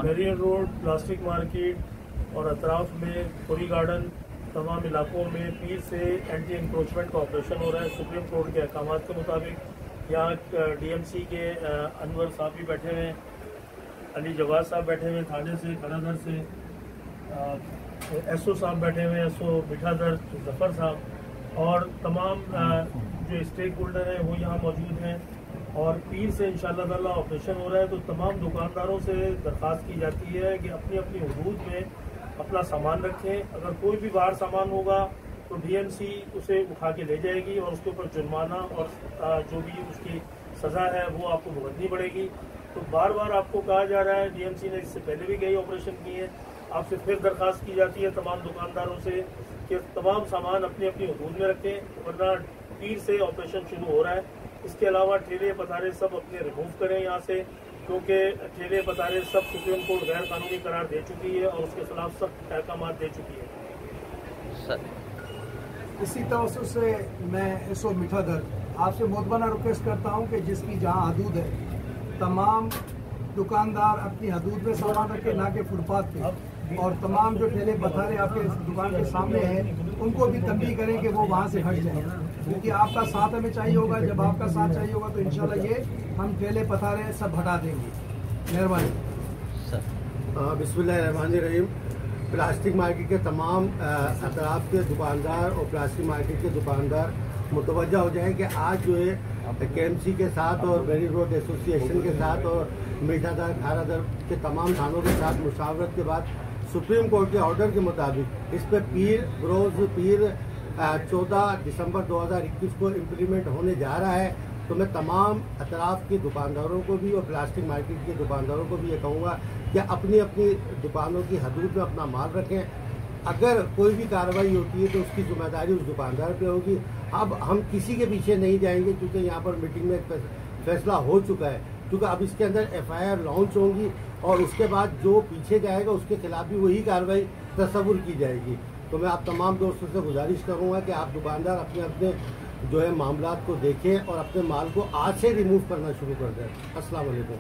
Marine road, plastic market اور اطراف میں پوری گارڈن تمام علاقوں میں پیر سے اینٹی انکروچمنٹ کا آپریشن ہو رہا ہے سپریم کورٹ کے احکامات کے مطابق۔ یہاں ڈی ایم سی کے انور صاحب بھی بیٹھے ہوئے ہیں، علی جواد صاحب بیٹھے ہوئے ہیں تھانے سے، کھڑا در سے، ایس او صاحب بیٹھے ہوئے ہیں، ایس او میٹھا در ظفر صاحب، اور تمام جو اسٹیک ہولڈر ہیں وہ یہاں موجود ہیں۔ اور پیر سے انشاءاللہ تعالیٰ آپریشن ہو رہا ہے، تو تمام دکانداروں سے درخواست کی جاتی ہے کہ اپنی اپنی حدود میں اپنا سامان رکھیں۔ اگر کوئی بھی باہر سامان ہوگا تو ڈی ایم سی اسے اٹھا کے لے جائے گی اور اس کے اوپر جرمانہ اور جو بھی اس کی سزا ہے وہ آپ کو بھگتنی پڑے گی۔ تو بار بار آپ کو کہا جا رہا ہے، ڈی ایم سی نے اس سے پہلے بھی کئی آپریشن کیے ہیں، آپ سے پھر درخواست کی جاتی ہے تمام دکانداروں سے کہ تمام سامان اپنی اپنی حدود میں رکھیں، ورنہ پیر سے آپریشن شروع ہو رہا ہے۔ اس کے علاوہ ٹھیلے پتارے سب اپنے ریموو کریں یہاں سے، کیونکہ ٹھیلے پتارے سب سپریم کورٹ غیر قانونی قرار دے چکی ہے اور اس کے خلاف سخت احکامات دے چکی ہے۔ اسی توسط سے میں ایس او میٹھا در آپ سے مدبانہ ریکویسٹ کرتا ہوں کہ جس کی جہاں حدود ہے تمام دکاندار اپنی حدود میں سامان رکھے، نہ کہ فٹ پاتھ پہ، اور تمام جو ٹھیلے پتھارے آپ کے دکان کے سامنے ہیں ان کو بھی تنبیہ کریں کہ وہ وہاں سے ہٹ جائیں، کیونکہ آپ کا ساتھ ہمیں چاہیے ہوگا۔ جب آپ کا ساتھ چاہیے ہوگا تو انشاءاللہ یہ ہم ٹھیلے پتھارے سب ہٹا دیں گے۔ مہربانی۔ بسم اللہ الرحمن الرحیم۔ پلاسٹک مارکیٹ کے تمام اطراف کے دکاندار اور پلاسٹک مارکیٹ کے دکاندار متوجہ ہو جائیں کہ آج جو ہے کے ایم سی کے ساتھ اور میرین روڈ ایسوسی ایشن کے ساتھ اور میٹھا در، کھارا در کے تمام تھانوں کے ساتھ مشاورت کے بعد سپریم کورٹ کے آرڈر کے مطابق اس پہ بروز پیر 14 دسمبر 2021 کو امپلیمنٹ ہونے جا رہا ہے۔ تو میں تمام اطراف کے دکانداروں کو بھی اور پلاسٹک مارکیٹ کے دکانداروں کو بھی یہ کہوں گا کہ اپنی اپنی دکانوں کی حدود میں اپنا مال رکھیں۔ اگر کوئی بھی کارروائی ہوتی ہے تو اس کی ذمہ داری اس دکاندار پہ ہوگی۔ اب ہم کسی کے پیچھے نہیں جائیں گے، کیونکہ یہاں پر میٹنگ میں فیصلہ ہو چکا ہے، کیونکہ اب اس کے اندر ایف آئی آر لانچ ہوں گی اور اس کے بعد جو پیچھے جائے گا اس کے خلاف بھی وہی کارروائی تصور کی جائے گی۔ تو میں آپ تمام دوستوں سے گزارش کروں گا کہ آپ دکاندار اپنے اپنے جو ہے معاملات کو دیکھیں اور اپنے مال کو آج سے ریموو کرنا شروع کر دیں۔ السلام علیکم۔